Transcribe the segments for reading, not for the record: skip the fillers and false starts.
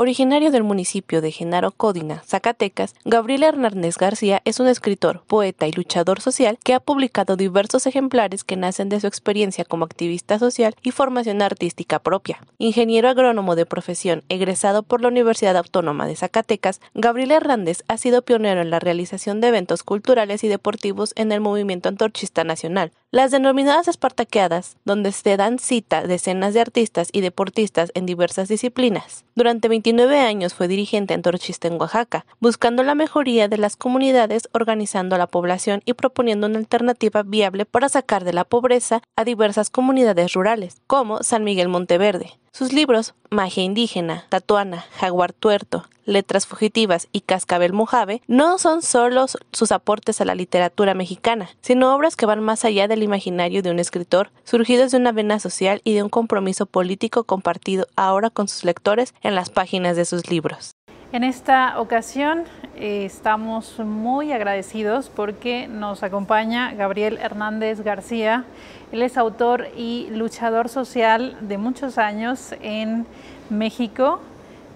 Originario del municipio de Genaro Codina, Zacatecas, Gabriel Hernández García es un escritor, poeta y luchador social que ha publicado diversos ejemplares que nacen de su experiencia como activista social y formación artística propia. Ingeniero agrónomo de profesión, egresado por la Universidad Autónoma de Zacatecas, Gabriel Hernández ha sido pionero en la realización de eventos culturales y deportivos en el movimiento antorchista nacional. Las denominadas espartaqueadas, donde se dan cita decenas de artistas y deportistas en diversas disciplinas. Durante 29 años fue dirigente antorchista en Oaxaca, buscando la mejoría de las comunidades, organizando a la población y proponiendo una alternativa viable para sacar de la pobreza a diversas comunidades rurales, como San Miguel Monteverde. Sus libros, Magia Indígena, Tatuana, Jaguar Tuerto, Letras Fugitivas y Cascabel Mojave, no son solo sus aportes a la literatura mexicana, sino obras que van más allá del imaginario de un escritor, surgidos de una vena social y de un compromiso político compartido ahora con sus lectores en las páginas de sus libros. En esta ocasión estamos muy agradecidos porque nos acompaña Gabriel Hernández García. Él es autor y luchador social de muchos años en México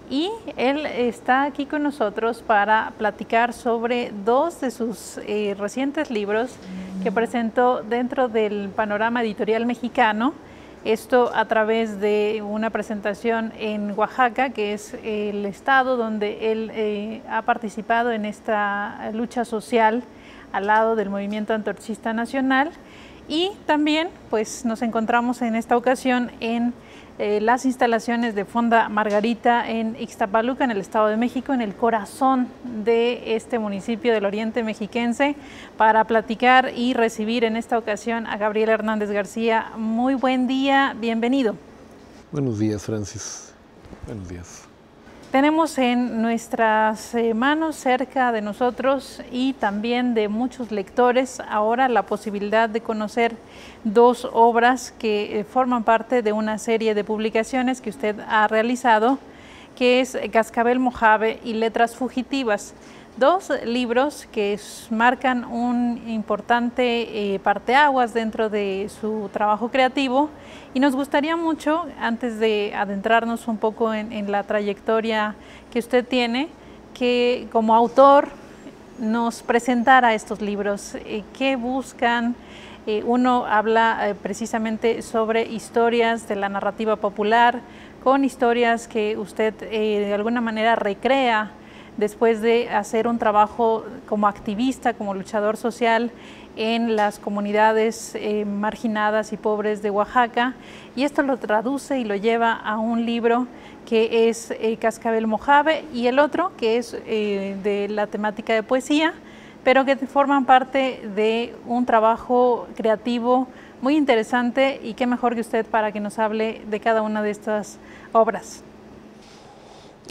y él está aquí con nosotros para platicar sobre dos de sus recientes libros que presentó dentro del panorama editorial mexicano. Esto a través de una presentación en Oaxaca, que es el estado donde él ha participado en esta lucha social al lado del movimiento antorchista nacional. Y también pues, nos encontramos en esta ocasión en las instalaciones de Fonda Margarita en Ixtapaluca, en el Estado de México, en el corazón de este municipio del oriente mexiquense, para platicar y recibir en esta ocasión a Gabriel Hernández García. Muy buen día, bienvenido. Buenos días, Francis. Buenos días. Tenemos en nuestras manos, cerca de nosotros y también de muchos lectores, ahora la posibilidad de conocer dos obras que forman parte de una serie de publicaciones que usted ha realizado, que es Cascabel Mojave y Letras Fugitivas. Dos libros que marcan un importante parteaguas dentro de su trabajo creativo, y nos gustaría mucho, antes de adentrarnos un poco en la trayectoria que usted tiene, que como autor nos presentara estos libros. ¿Qué buscan? Uno habla precisamente sobre historias de la narrativa popular, con historias que usted de alguna manera recrea después de hacer un trabajo como activista, como luchador social en las comunidades marginadas y pobres de Oaxaca, y esto lo traduce y lo lleva a un libro que es Cascabel Mojave, y el otro que es de la temática de poesía, pero que forman parte de un trabajo creativo muy interesante, y qué mejor que usted para que nos hable de cada una de estas obras.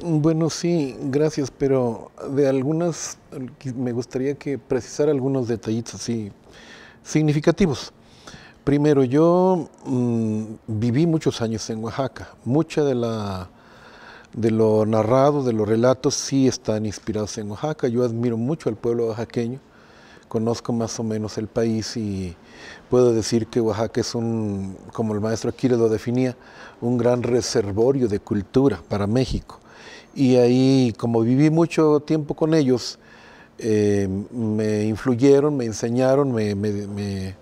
Bueno, sí, gracias, pero de algunas me gustaría que precisara algunos detallitos así significativos. Primero, yo viví muchos años en Oaxaca. Mucha de lo narrado, de los relatos, sí están inspirados en Oaxaca. Yo admiro mucho al pueblo oaxaqueño, conozco más o menos el país y puedo decir que Oaxaca es como el maestro Aquiles lo definía, un gran reservorio de cultura para México. Y ahí, como viví mucho tiempo con ellos, me influyeron, me enseñaron, me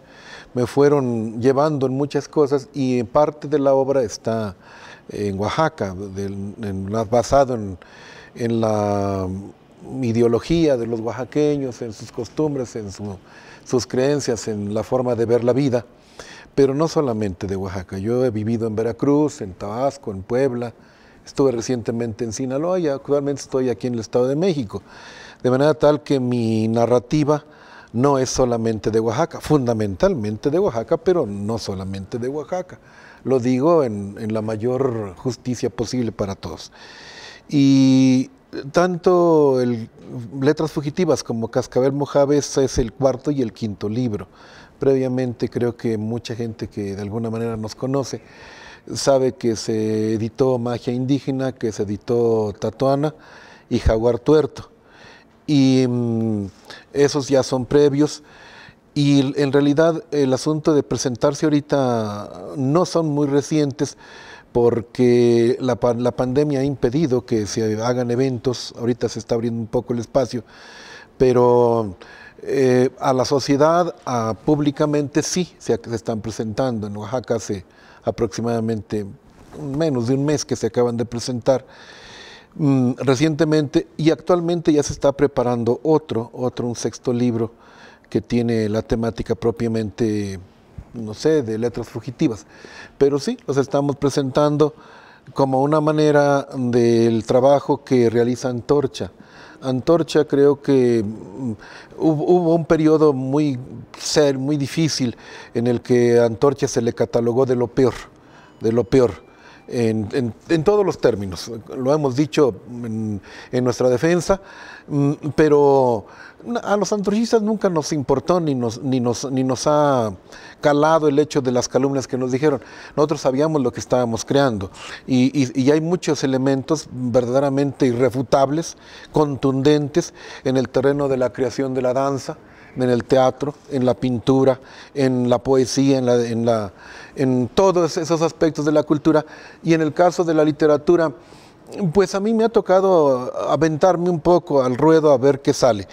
fueron llevando en muchas cosas, y parte de la obra está en Oaxaca, basado en la ideología de los oaxaqueños, en sus costumbres, en sus creencias, en la forma de ver la vida, pero no solamente de Oaxaca. Yo he vivido en Veracruz, en Tabasco, en Puebla. Estuve recientemente en Sinaloa y actualmente estoy aquí en el Estado de México. De manera tal que mi narrativa no es solamente de Oaxaca, fundamentalmente de Oaxaca, pero no solamente de Oaxaca. Lo digo en la mayor justicia posible para todos. Y tanto Letras Fugitivas como Cascabel Mojave es el cuarto y el quinto libro. Previamente creo que mucha gente que de alguna manera nos conoce sabe que se editó Magia Indígena, que se editó Tatuana y Jaguar Tuerto. Y esos ya son previos. Y en realidad el asunto de presentarse ahorita no son muy recientes, porque la pandemia ha impedido que se hagan eventos. Ahorita se está abriendo un poco el espacio, pero a la sociedad, públicamente sí se están presentando. En Oaxaca hace aproximadamente menos de un mes que se acaban de presentar recientemente, y actualmente ya se está preparando un sexto libro que tiene la temática propiamente, no sé, de letras fugitivas. Pero sí, los estamos presentando como una manera del trabajo que realiza Antorcha. Antorcha, creo que hubo un periodo muy difícil en el que a Antorcha se le catalogó de lo peor, en todos los términos. Lo hemos dicho en nuestra defensa, pero a los antorchistas nunca nos importó ni nos ha calado el hecho de las calumnias que nos dijeron. Nosotros sabíamos lo que estábamos creando, y hay muchos elementos verdaderamente irrefutables, contundentes, en el terreno de la creación de la danza, en el teatro, en la pintura, en la poesía, en todos esos aspectos de la cultura. Y en el caso de la literatura, pues a mí me ha tocado aventarme un poco al ruedo a ver qué sale.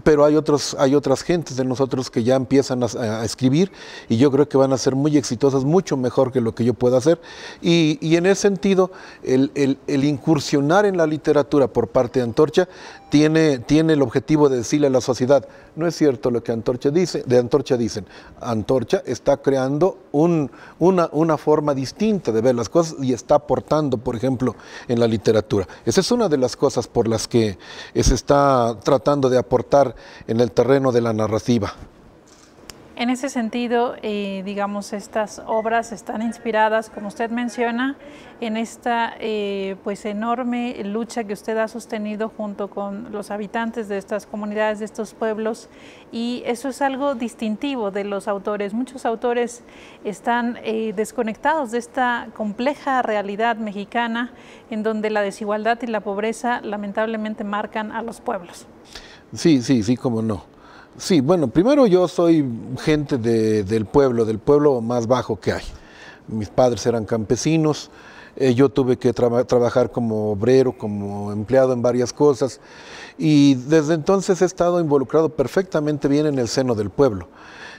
Pero hay otras gentes de nosotros que ya empiezan a escribir, y yo creo que van a ser muy exitosas, mucho mejor que lo que yo pueda hacer. Y en ese sentido, el incursionar en la literatura por parte de Antorcha tiene el objetivo de decirle a la sociedad: no es cierto lo que Antorcha dice, de Antorcha dicen. Antorcha está creando una forma distinta de ver las cosas y está aportando, por ejemplo, en la literatura. Esa es una de las cosas por las que se está tratando de aportar en el terreno de la narrativa. En ese sentido, digamos, estas obras están inspiradas, como usted menciona, en esta pues enorme lucha que usted ha sostenido junto con los habitantes de estas comunidades, de estos pueblos, y eso es algo distintivo de los autores. Muchos autores están desconectados de esta compleja realidad mexicana, en donde la desigualdad y la pobreza lamentablemente marcan a los pueblos. Sí, cómo no. Sí, bueno, primero yo soy gente del pueblo más bajo que hay. Mis padres eran campesinos, yo tuve que trabajar como obrero, como empleado en varias cosas, y desde entonces he estado involucrado perfectamente bien en el seno del pueblo.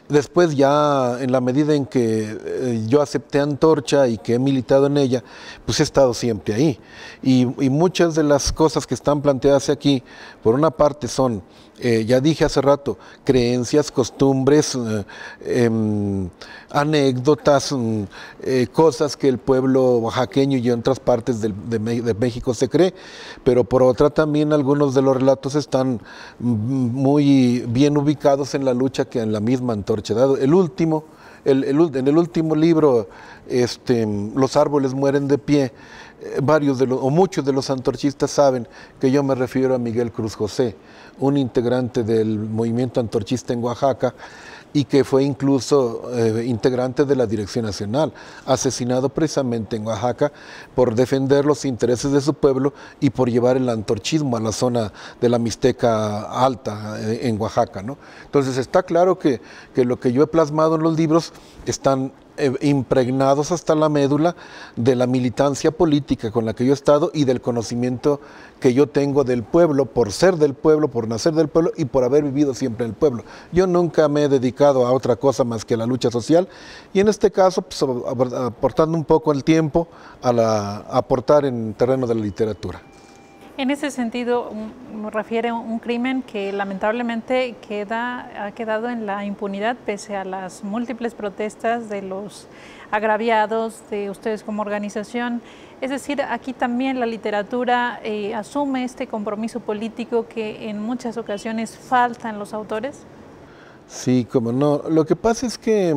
Después, ya en la medida en que yo acepté Antorcha y que he militado en ella, pues he estado siempre ahí. Y muchas de las cosas que están planteadas aquí, por una parte son, ya dije hace rato, creencias, costumbres, anécdotas, cosas que el pueblo oaxaqueño y en otras partes de México se cree, pero por otra también algunos de los relatos están muy bien ubicados en la lucha que en la misma Antorcha ha dado. En el último libro, Los árboles mueren de pie, muchos de los antorchistas saben que yo me refiero a Miguel Cruz José, un integrante del movimiento antorchista en Oaxaca, y que fue incluso integrante de la Dirección Nacional, asesinado precisamente en Oaxaca por defender los intereses de su pueblo y por llevar el antorchismo a la zona de la Mixteca Alta en Oaxaca, ¿no? Entonces está claro que lo que yo he plasmado en los libros están impregnados hasta la médula de la militancia política con la que yo he estado y del conocimiento que yo tengo del pueblo, por ser del pueblo, por nacer del pueblo y por haber vivido siempre en el pueblo. Yo nunca me he dedicado a otra cosa más que a la lucha social, y en este caso pues, aportando un poco el tiempo a aportar en terreno de la literatura. En ese sentido, me refiere a un crimen que lamentablemente ha quedado en la impunidad pese a las múltiples protestas de los agraviados, de ustedes como organización. Es decir, aquí también la literatura asume este compromiso político que en muchas ocasiones falta en los autores. Sí, como no. Lo que pasa es que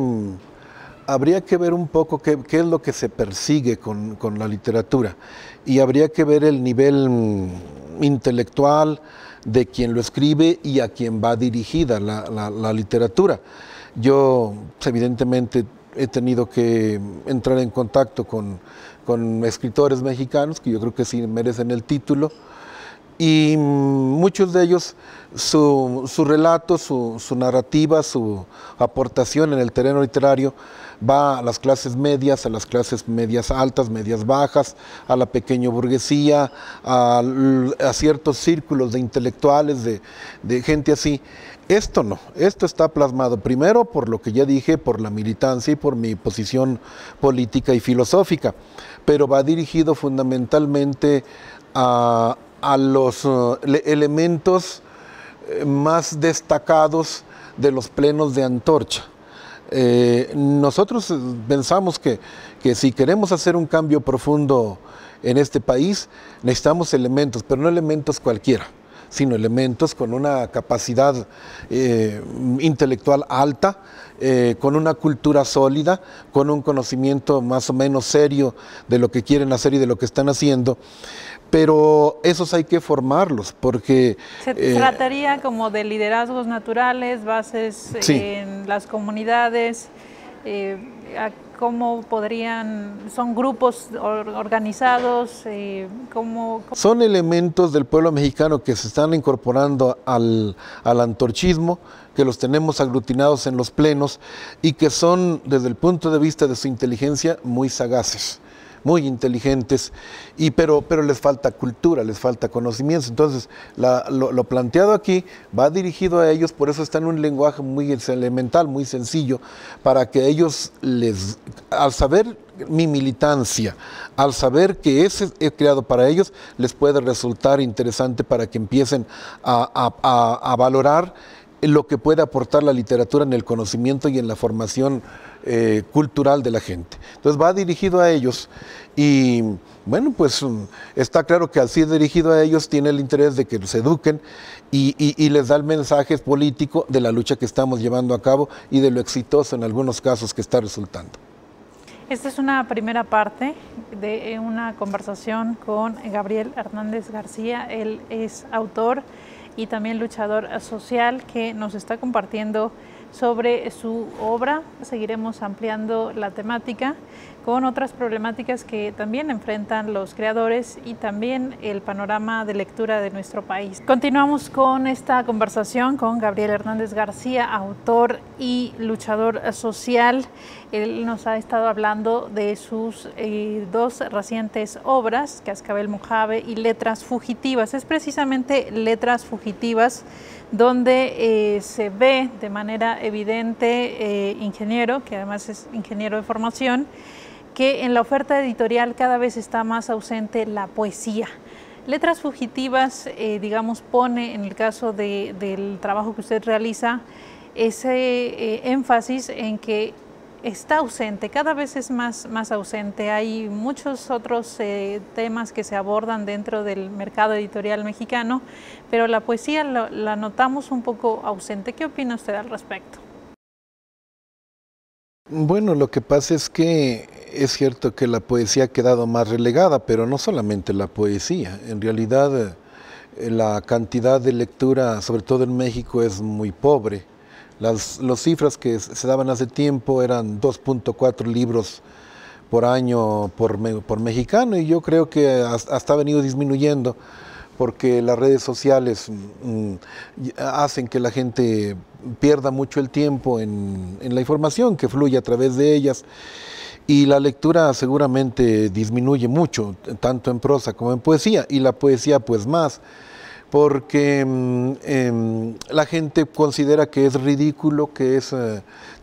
habría que ver un poco qué es lo que se persigue con la literatura, y habría que ver el nivel intelectual de quien lo escribe y a quien va dirigida la literatura. Yo pues, evidentemente he tenido que entrar en contacto con escritores mexicanos que yo creo que sí merecen el título, y muchos de ellos, su relato, su narrativa, su aportación en el terreno literario va a las clases medias, a las clases medias altas, medias bajas, a la pequeña burguesía, a ciertos círculos de intelectuales, de gente así. Esto no, esto está plasmado primero por lo que ya dije, por la militancia y por mi posición política y filosófica, pero va dirigido fundamentalmente a los elementos más destacados de los plenos de antorcha. Nosotros pensamos que si queremos hacer un cambio profundo en este país, necesitamos elementos, pero no elementos cualquiera, sino elementos con una capacidad intelectual alta, con una cultura sólida, con un conocimiento más o menos serio de lo que quieren hacer y de lo que están haciendo. Pero esos hay que formarlos, porque... Se trataría como de liderazgos naturales, bases sí, en las comunidades, ¿cómo podrían, son grupos organizados? Son elementos del pueblo mexicano que se están incorporando al antorchismo, que los tenemos aglutinados en los plenos y que son, desde el punto de vista de su inteligencia, muy sagaces, muy inteligentes, pero les falta cultura, les falta conocimiento. Entonces, lo planteado aquí va dirigido a ellos, por eso está en un lenguaje muy elemental, muy sencillo, para que ellos, al saber mi militancia, al saber que he creado para ellos, les puede resultar interesante para que empiecen a valorar lo que puede aportar la literatura en el conocimiento y en la formación cultural de la gente. Entonces va dirigido a ellos y bueno, pues está claro que al ser dirigido a ellos tiene el interés de que se eduquen y les da el mensaje político de la lucha que estamos llevando a cabo y de lo exitoso en algunos casos que está resultando. Esta es una primera parte de una conversación con Gabriel Hernández García. Él es autor y también luchador social que nos está compartiendo sobre su obra. Seguiremos ampliando la temática con otras problemáticas que también enfrentan los creadores y también el panorama de lectura de nuestro país. Continuamos con esta conversación con Gabriel Hernández García, autor y luchador social. Él nos ha estado hablando de sus dos recientes obras, Cascabel Mojave y Letras Fugitivas. Es precisamente Letras Fugitivas donde se ve de manera evidente, ingeniero, que además es ingeniero de formación, que en la oferta editorial cada vez está más ausente la poesía. Letras Fugitivas, digamos, pone en el caso del trabajo que usted realiza ese énfasis en que está ausente, cada vez es más ausente. Hay muchos otros temas que se abordan dentro del mercado editorial mexicano, pero la poesía la notamos un poco ausente. ¿Qué opina usted al respecto? Bueno, lo que pasa es que es cierto que la poesía ha quedado más relegada, pero no solamente la poesía. En realidad, la cantidad de lectura, sobre todo en México, es muy pobre. Las cifras que se daban hace tiempo eran 2.4 libros por año por mexicano, y yo creo que hasta ha venido disminuyendo porque las redes sociales hacen que la gente pierda mucho el tiempo en la información que fluye a través de ellas, y la lectura seguramente disminuye mucho, tanto en prosa como en poesía, y la poesía pues más, porque la gente considera que es ridículo, que es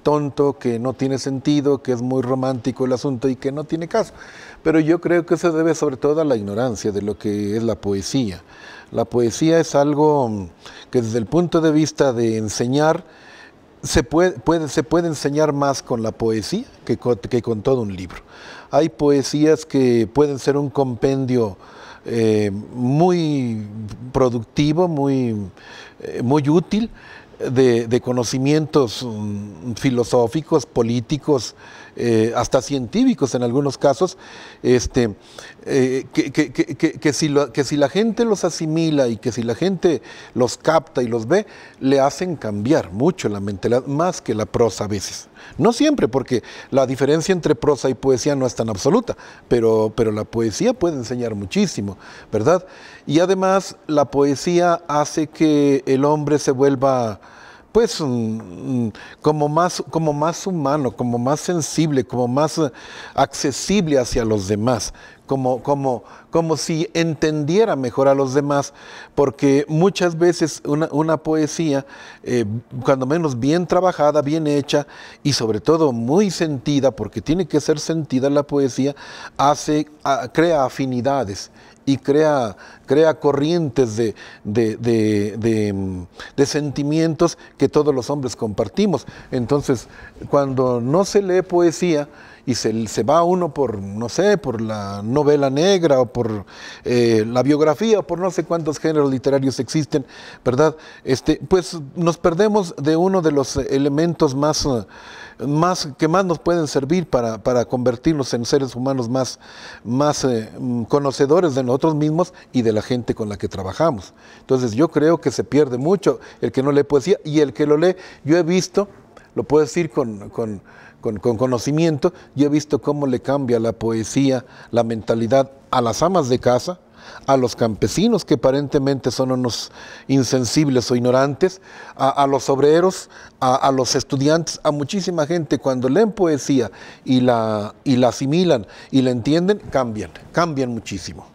tonto, que no tiene sentido, que es muy romántico el asunto y que no tiene caso. Pero yo creo que se debe sobre todo a la ignorancia de lo que es la poesía. La poesía es algo que desde el punto de vista de enseñar, se puede enseñar más con la poesía que con todo un libro. Hay poesías que pueden ser un compendio muy productivo, muy útil, de conocimientos filosóficos, políticos, hasta científicos en algunos casos, que si la gente los asimila y que si la gente los capta y los ve, le hacen cambiar mucho la mentalidad, más que la prosa a veces. No siempre, porque la diferencia entre prosa y poesía no es tan absoluta, pero la poesía puede enseñar muchísimo, ¿verdad? Y además la poesía hace que el hombre se vuelva, pues, como más humano, como más sensible, como más accesible hacia los demás, como si entendiera mejor a los demás, porque muchas veces una poesía, cuando menos bien trabajada, bien hecha y sobre todo muy sentida, porque tiene que ser sentida la poesía, crea afinidades y crea corrientes de sentimientos que todos los hombres compartimos. Entonces, cuando no se lee poesía y se va uno por, no sé, por la novela negra o por la biografía o por no sé cuántos géneros literarios existen, ¿verdad? Pues nos perdemos de uno de los elementos que más nos pueden servir para convertirnos en seres humanos más conocedores de nosotros mismos y de la gente con la que trabajamos. Entonces yo creo que se pierde mucho el que no lee poesía, y el que lo lee, yo he visto, lo puedo decir con conocimiento, yo he visto cómo le cambia la poesía, la mentalidad a las amas de casa, a los campesinos que aparentemente son unos insensibles o ignorantes, a los obreros, a los estudiantes, a muchísima gente. Cuando leen poesía y la asimilan y la entienden, cambian muchísimo.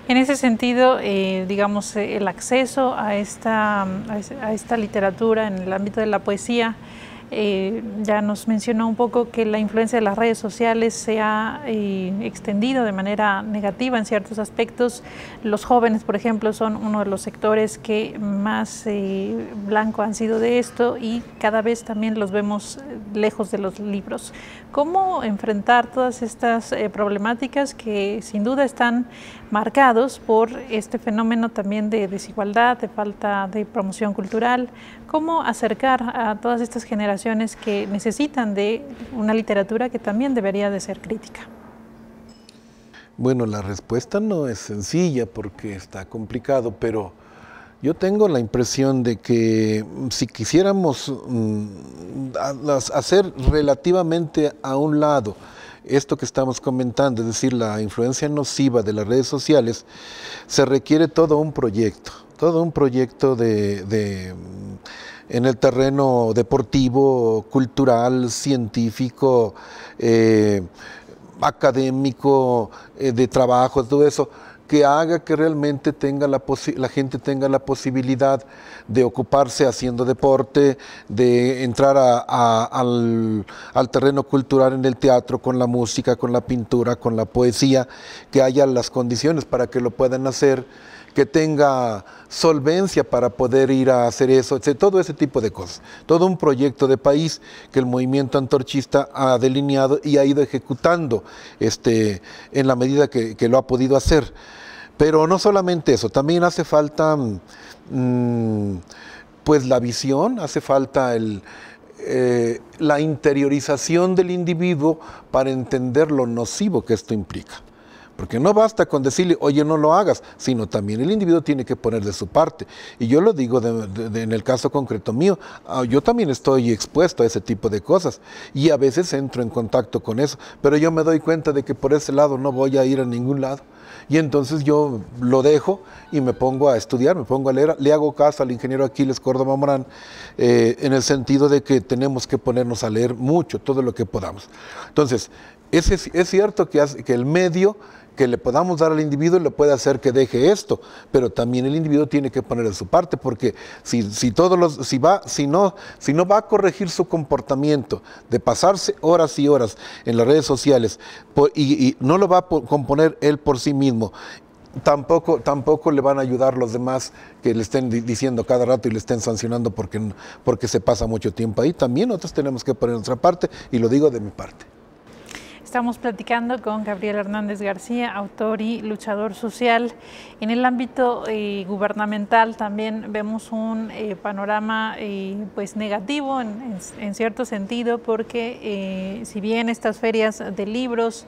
En ese sentido, digamos, el acceso a esta literatura en el ámbito de la poesía, ya nos mencionó un poco que la influencia de las redes sociales se ha extendido de manera negativa en ciertos aspectos. Los jóvenes, por ejemplo, son uno de los sectores que más blanco han sido de esto, y cada vez también los vemos lejos de los libros. ¿Cómo enfrentar todas estas problemáticas que sin duda están marcados por este fenómeno también de desigualdad, de falta de promoción cultural? ¿Cómo acercar a todas estas generaciones que necesitan de una literatura que también debería de ser crítica? Bueno, la respuesta no es sencilla porque está complicado, pero yo tengo la impresión de que si quisiéramos hacer relativamente a un lado esto que estamos comentando, es decir, la influencia nociva de las redes sociales, se requiere todo un proyecto en el terreno deportivo, cultural, científico, académico, de trabajo, todo eso, que haga que realmente la gente tenga la posibilidad de ocuparse haciendo deporte, de entrar al terreno cultural en el teatro, con la música, con la pintura, con la poesía, que haya las condiciones para que lo puedan hacer, que tenga solvencia para poder ir a hacer eso, etc. Todo ese tipo de cosas. Todo un proyecto de país que el movimiento antorchista ha delineado y ha ido ejecutando en la medida que lo ha podido hacer. Pero no solamente eso, también hace falta pues la visión, hace falta la interiorización del individuo para entender lo nocivo que esto implica. Porque no basta con decirle, oye, no lo hagas, sino también el individuo tiene que poner de su parte. Y yo lo digo en el caso concreto mío, yo también estoy expuesto a ese tipo de cosas y a veces entro en contacto con eso, pero yo me doy cuenta de que por ese lado no voy a ir a ningún lado. Y entonces yo lo dejo y me pongo a estudiar, me pongo a leer, le hago caso al ingeniero Aquiles Córdoba Morán, en el sentido de que tenemos que ponernos a leer mucho, todo lo que podamos. Entonces, es cierto que el medio que le podamos dar al individuo le puede hacer que deje esto, pero también el individuo tiene que poner de su parte, porque si no va a corregir su comportamiento de pasarse horas y horas en las redes sociales y no lo va a componer él por sí mismo, tampoco le van a ayudar los demás que le estén diciendo cada rato y le estén sancionando porque se pasa mucho tiempo ahí. También nosotros tenemos que poner nuestra parte, y lo digo de mi parte. Estamos platicando con Gabriel Hernández García, autor y luchador social. En el ámbito gubernamental también vemos un panorama pues negativo en cierto sentido, porque si bien estas ferias de libros,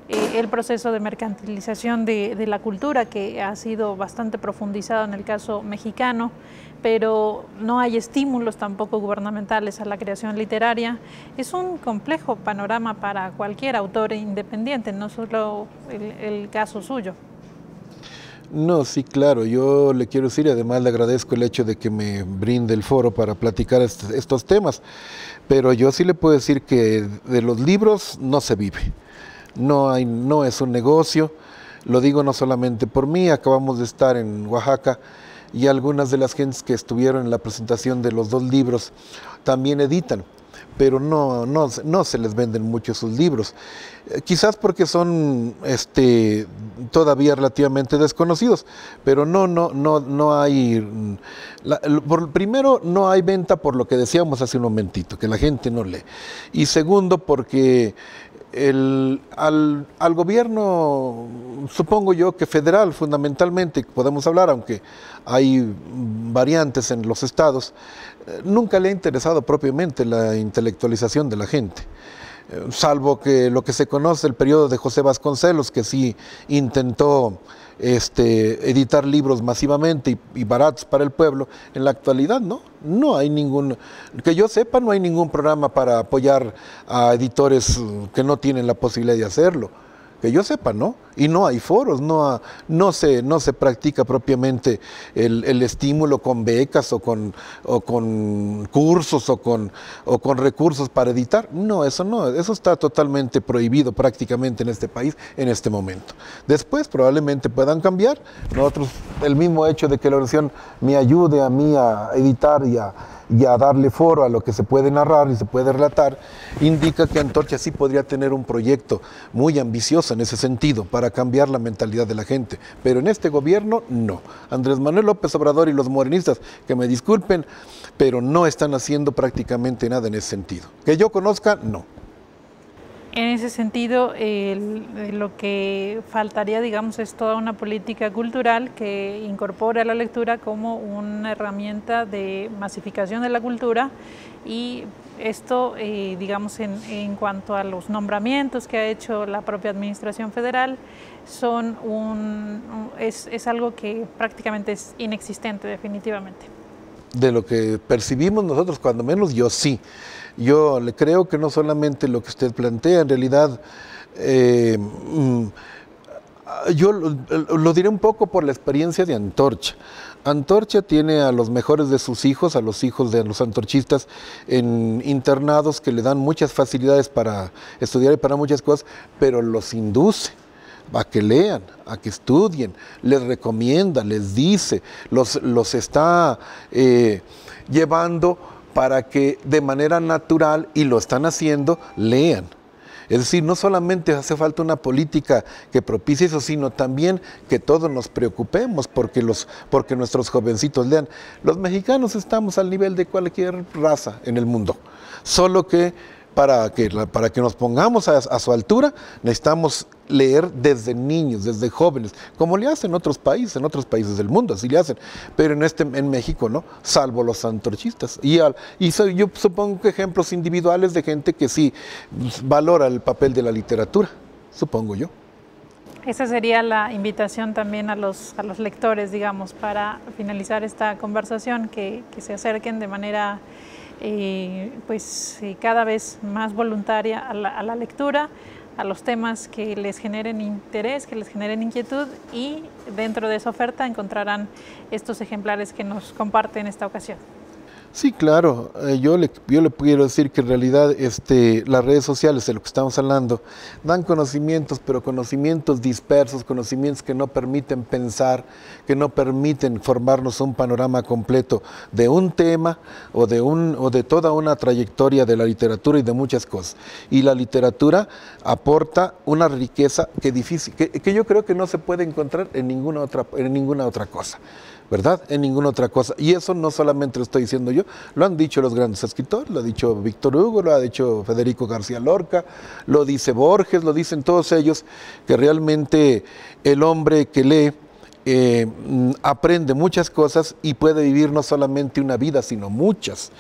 el proceso de mercantilización de la cultura, que ha sido bastante profundizado en el caso mexicano, pero no hay estímulos tampoco gubernamentales a la creación literaria. Es un complejo panorama para cualquier autor independiente, no solo el caso suyo. No, sí, claro, yo le quiero decir, y además le agradezco el hecho de que me brinde el foro para platicar estos temas, pero yo sí le puedo decir que de los libros no se vive. No es un negocio, lo digo no solamente por mí. Acabamos de estar en Oaxaca y algunas de las gentes que estuvieron en la presentación de los 2 libros también editan, pero no se les venden mucho sus libros, quizás porque son todavía relativamente desconocidos, pero no hay, primero no hay venta por lo que decíamos hace un momentito, que la gente no lee, y segundo porque al gobierno, supongo yo que federal fundamentalmente, podemos hablar, aunque hay variantes en los estados, nunca le ha interesado propiamente la intelectualización de la gente, salvo que lo que se conoce el periodo de José Vasconcelos, que sí intentó editar libros masivamente y baratos para el pueblo. En la actualidad no hay ningún, que yo sepa, no hay ningún programa para apoyar a editores que no tienen la posibilidad de hacerlo, que yo sepa, y no hay foros, no se practica propiamente el estímulo con becas o con cursos o con recursos para editar. Eso está totalmente prohibido prácticamente en este país en este momento. Después probablemente puedan cambiar. Nosotros, el mismo hecho de que la organización me ayude a mí a editar y a darle foro a lo que se puede narrar y se puede relatar, indica que Antorcha sí podría tener un proyecto muy ambicioso en ese sentido para cambiar la mentalidad de la gente, pero en este gobierno no. Andrés Manuel López Obrador y los morenistas, que me disculpen, pero no están haciendo prácticamente nada en ese sentido. Que yo conozca, no. En ese sentido, lo que faltaría, digamos, es toda una política cultural que incorpore a la lectura como una herramienta de masificación de la cultura, y esto, digamos, en cuanto a los nombramientos que ha hecho la propia administración federal, es algo que prácticamente es inexistente definitivamente. De lo que percibimos nosotros, cuando menos yo sí. Yo le creo que no solamente lo que usted plantea, en realidad, yo lo diré un poco por la experiencia de Antorcha. Antorcha tiene a los mejores de sus hijos, a los hijos de los antorchistas, en internados que le dan muchas facilidades para estudiar y para muchas cosas, pero los induce a que lean, a que estudien, les recomienda, les dice, los está llevando para que de manera natural, y lo están haciendo, lean. Es decir, no solamente hace falta una política que propicie eso, sino también que todos nos preocupemos porque nuestros jovencitos lean. Los mexicanos estamos al nivel de cualquier raza en el mundo, solo que para que nos pongamos a su altura, necesitamos leer desde niños, desde jóvenes, como le hacen en otros países del mundo, así le hacen, pero en México no, salvo los antorchistas. Yo supongo que ejemplos individuales de gente que sí valora el papel de la literatura, supongo yo. Esa sería la invitación también a los lectores, digamos, para finalizar esta conversación, que se acerquen de manera cada vez más voluntaria a la lectura, a los temas que les generen interés, que les generen inquietud, y dentro de esa oferta encontrarán estos ejemplares que nos comparte en esta ocasión. Sí, claro. Yo le quiero decir que en realidad las redes sociales, de lo que estamos hablando, dan conocimientos, pero conocimientos dispersos, conocimientos que no permiten pensar, que no permiten formarnos un panorama completo de un tema o de toda una trayectoria de la literatura y de muchas cosas. Y la literatura aporta una riqueza que yo creo que no se puede encontrar en ninguna otra cosa. ¿verdad? En ninguna otra cosa. Y eso no solamente lo estoy diciendo yo, lo han dicho los grandes escritores, lo ha dicho Víctor Hugo, lo ha dicho Federico García Lorca, lo dice Borges, lo dicen todos ellos, que realmente el hombre que lee aprende muchas cosas y puede vivir no solamente una vida, sino muchas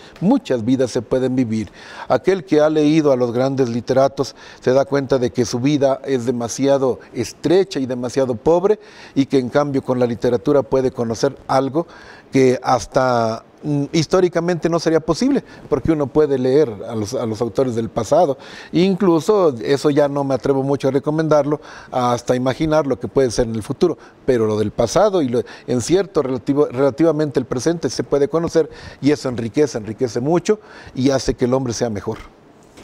vidas se pueden vivir. Aquel que ha leído a los grandes literatos se da cuenta de que su vida es demasiado estrecha y demasiado pobre, y que en cambio con la literatura puede conocer algo que hasta históricamente no sería posible, porque uno puede leer a los autores del pasado. Incluso eso ya no me atrevo mucho a recomendarlo, hasta imaginar lo que puede ser en el futuro, pero lo del pasado y en cierto relativamente el presente se puede conocer, y eso enriquece mucho y hace que el hombre sea mejor.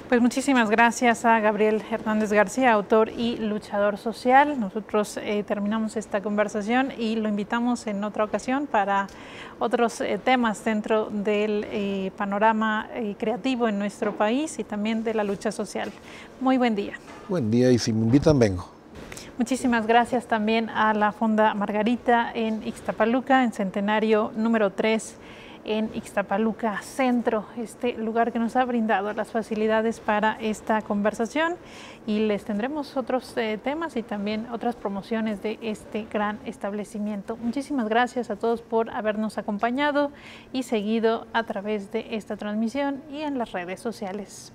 Pues muchísimas gracias a Gabriel Hernández García, autor y luchador social. Nosotros terminamos esta conversación y lo invitamos en otra ocasión para otros temas dentro del panorama creativo en nuestro país y también de la lucha social. Muy buen día. Buen día, y si me invitan, vengo. Muchísimas gracias también a la Fonda Margarita en Ixtapaluca, en Centenario número 3, en Ixtapaluca Centro, este lugar que nos ha brindado las facilidades para esta conversación, y les tendremos otros temas y también otras promociones de este gran establecimiento. Muchísimas gracias a todos por habernos acompañado y seguido a través de esta transmisión y en las redes sociales.